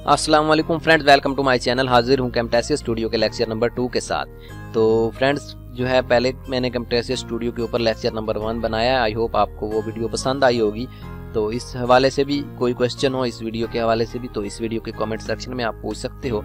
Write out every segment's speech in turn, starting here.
अस्सलाम वालेकुम friends, welcome to my channel. हाजिर हूँ कैमटेसिया स्टूडियो के लेक्चर नंबर 2 के साथ। तो फ्रेंड्स जो है पहले मैंने कैमटेसिया स्टूडियो के ऊपर लेक्चर नंबर 1 बनाया। आई होप आपको वो वीडियो पसंद आई होगी। तो इस हवाले से भी कोई क्वेश्चन हो इस वीडियो के हवाले से भी तो इस वीडियो के कमेंट सेक्शन में आप पूछ सकते हो।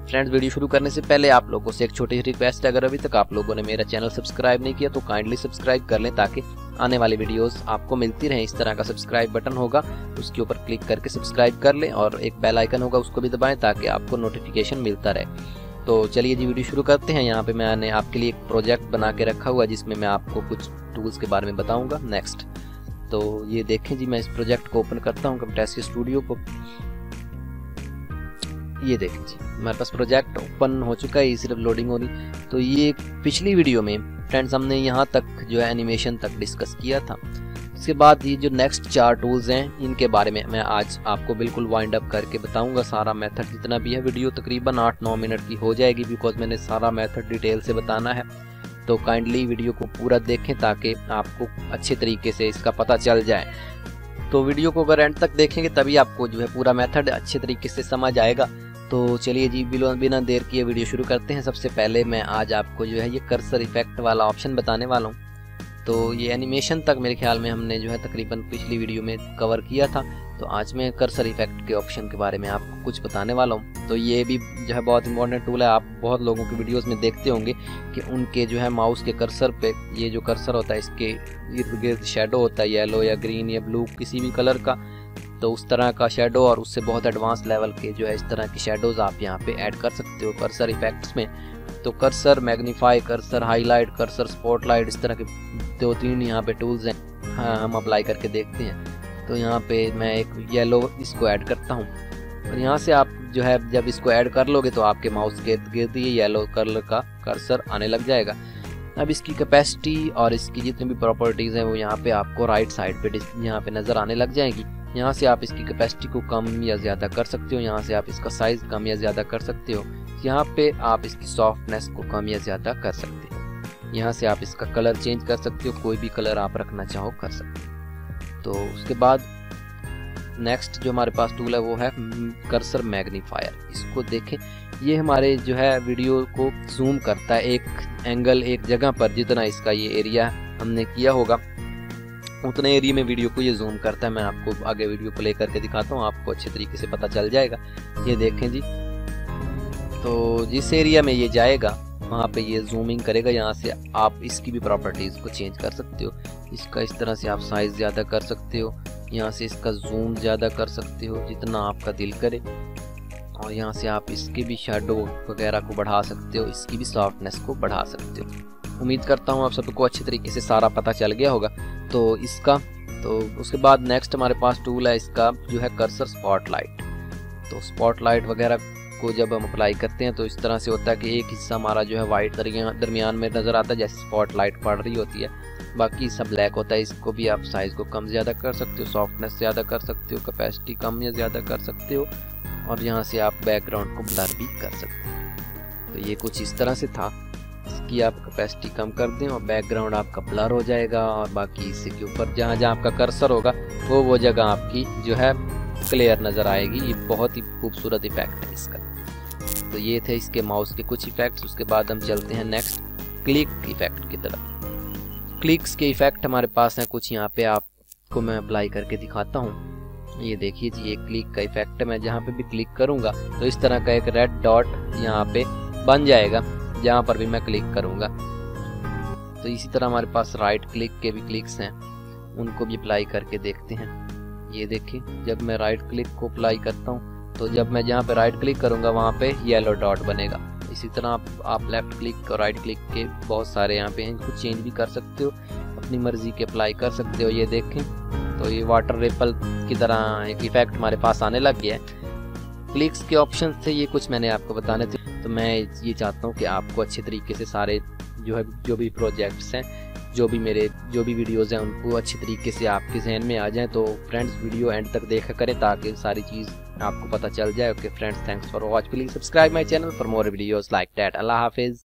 फ्रेंड्स वीडियो शुरू करने से पहले आप लोगों से एक छोटी सी रिक्वेस्ट है, अगर अभी तक आप लोगों ने मेरा चैनल सब्सक्राइब नहीं किया तो काइंडली सब्सक्राइब कर लें ताकि आने वाली वीडियोस आपको मिलती रहें। इस तरह का सब्सक्राइब बटन होगा, उसके ऊपर क्लिक करके सब्सक्राइब कर लें और एक बेल आइकन होगा उसको भी दबाएं ताकि आपको नोटिफिकेशन मिलता रहे। तो चलिए जी वीडियो शुरू करते हैं। यहाँ पे मैंने आपके लिए एक प्रोजेक्ट बना के रखा हुआ जिसमें मैं आपको कुछ टूल्स के बारे में बताऊंगा। नेक्स्ट तो ये देखें जी, मैं इस प्रोजेक्ट को ओपन करता हूँ कैमटेसिया स्टूडियो को। ये देखें जी हमारे पास प्रोजेक्ट ओपन हो चुका है, सिर्फ लोडिंग हो रही। तो ये पिछली वीडियो में फ्रेंड्स हमने यहाँ तक जो है एनिमेशन तक डिस्कस किया था। इसके बाद ये जो नेक्स्ट 4 टूल्स हैं इनके बारे में मैं आज आपको बिल्कुल वाइंड अप करके बताऊंगा। सारा मेथड जितना भी है, वीडियो तकरीबन 8-9 मिनट की हो जाएगी बिकॉज मैंने सारा मेथड डिटेल से बताना है। तो काइंडली वीडियो को पूरा देखें ताकि आपको अच्छे तरीके से इसका पता चल जाए। तो वीडियो को अगर एंड तक देखेंगे तभी आपको जो है पूरा मेथड अच्छे तरीके से समझ आएगा। तो चलिए जी बिना देर किए वीडियो शुरू करते हैं। सबसे पहले मैं आज आपको जो है ये कर्सर इफेक्ट वाला ऑप्शन बताने वाला हूँ। तो ये एनिमेशन तक मेरे ख्याल में हमने जो है तकरीबन पिछली वीडियो में कवर किया था। तो आज मैं कर्सर इफेक्ट के ऑप्शन के बारे में आपको कुछ बताने वाला हूँ। तो ये भी जो है बहुत इंपॉर्टेंट टूल है। आप बहुत लोगों की वीडियोस में देखते होंगे कि उनके जो है माउस के कर्सर पे ये जो कर्सर होता है इसके इर्द गिर्द शेडो होता है, येलो या ग्रीन या ब्लू किसी भी कलर का। तो उस तरह का शेडो और उससे बहुत एडवांस लेवल के जो है इस तरह की शेडोज आप यहाँ पे ऐड कर सकते हो कर्सर इफेक्ट्स में। तो cursor magnify, cursor highlight, cursor spotlight, इस तरह के 2-3 यहाँ पे टूल्स हैं। हाँ, हम अप्लाई करके देखते हैं। तो यहाँ पे मैं एक येलो इसको ऐड करता हूँ और यहाँ से आप जो है जब इसको ऐड कर लोगे तो आपके माउस के इर्द गिर्द ये येलो कलर का कर्सर आने लग जाएगा। अब इसकी कैपेसिटी और इसकी जितनी भी प्रॉपर्टीज़ हैं वो यहाँ पे आपको राइट साइड पे यहाँ पे नज़र आने लग जाएगी। यहाँ से आप इसकी कैपेसिटी को कम या ज़्यादा कर सकते हो, यहाँ से आप इसका साइज़ कम या ज़्यादा कर सकते हो, यहाँ पे आप इसकी सॉफ्टनेस को कम या ज़्यादा कर सकते हो, यहाँ से आप इसका कलर चेंज कर सकते हो, कोई भी कलर आप रखना चाहो कर सकते हो। तो उसके बाद नेक्स्ट जो हमारे पास टूल है वो है कर्सर मैग्नीफायर। इसको देखें, ये हमारे जो है वीडियो को जूम करता है एक एंगल एक जगह पर। जितना इसका ये एरिया हमने किया होगा उतने एरिया में वीडियो को ये जूम करता है। मैं आपको आगे वीडियो प्ले करके दिखाता हूँ, आपको अच्छे तरीके से पता चल जाएगा। ये देखें जी, तो जिस एरिया में ये जाएगा वहाँ पे ये जूमिंग करेगा। यहाँ से आप इसकी भी प्रॉपर्टीज़ को चेंज कर सकते हो। इसका इस तरह से आप साइज़ ज़्यादा कर सकते हो, यहाँ से इसका जूम ज़्यादा कर सकते हो जितना आपका दिल करे, और यहाँ से आप इसके भी शेडो वगैरह को बढ़ा सकते हो, इसकी भी सॉफ्टनेस को बढ़ा सकते हो। उम्मीद करता हूँ आप सबको अच्छे तरीके से सारा पता चल गया होगा। तो इसका तो उसके बाद नेक्स्ट हमारे पास टूल है इसका जो है कर्सर स्पॉटलाइट। तो स्पॉटलाइट वगैरह को जब हम अप्लाई करते हैं तो इस तरह से होता है कि एक हिस्सा हमारा जो है वाइट दरमियान में नज़र आता है जैसे स्पॉटलाइट पड़ रही होती है, बाकी सब ब्लैक होता है। इसको भी आप साइज़ को कम ज़्यादा कर सकते हो, सॉफ्टनेस ज़्यादा कर सकते हो, कैपेसिटी कम या ज़्यादा कर सकते हो, और यहाँ से आप बैकग्राउंड को ब्लर भी कर सकते हो। तो ये कुछ इस तरह से था। इसकी आप कैपेसिटी कम कर दें और बैकग्राउंड आपका ब्लर हो जाएगा, और बाकी इसी के ऊपर जहाँ जहाँ आपका कर्सर होगा वो जगह आपकी जो है क्लियर नज़र आएगी। ये बहुत ही खूबसूरत इफेक्ट है इसका। तो ये थे इसके माउस के कुछ इफेक्ट्स। उसके बाद हम चलते हैं नेक्स्ट क्लिक इफेक्ट की तरफ। क्लिक्स के इफेक्ट हमारे पास हैं कुछ, यहाँ पे आपको मैं अप्लाई करके दिखाता हूँ। ये देखिए जी, ये क्लिक का इफेक्ट है। मैं जहाँ पे भी क्लिक करूँगा तो इस तरह का एक रेड डॉट यहाँ पे बन जाएगा जहाँ पर भी मैं क्लिक करूँगा। तो इसी तरह हमारे पास राइट क्लिक के भी क्लिक्स हैं, उनको भी अप्लाई करके देखते हैं। ये देखिए, जब मैं राइट क्लिक को अप्लाई करता हूँ तो जब मैं जहाँ पे राइट क्लिक करूँगा वहाँ पे येलो डॉट बनेगा। इसी तरह आप लेफ्ट क्लिक और राइट क्लिक के बहुत सारे यहाँ पे हैं, इनको चेंज भी कर सकते हो, अपनी मर्जी के अप्लाई कर सकते हो। ये देखें, तो ये वाटर रिपल की तरह एक इफेक्ट हमारे पास आने लग गया है। क्लिक्स के ऑप्शन थे ये कुछ मैंने आपको बताने थे। तो मैं ये चाहता हूँ कि आपको अच्छे तरीके से सारे जो भी प्रोजेक्ट्स हैं, जो भी वीडियोज़ हैं उनको अच्छे तरीके से आपके जहन में आ जाएं। तो फ्रेंड्स वीडियो एंड तक देखा करें ताकि सारी चीज़ आपको पता चल जाए। Okay friends, thanks for watch. Please subscribe my channel for more videos like that. अल्लाह हाफिज़।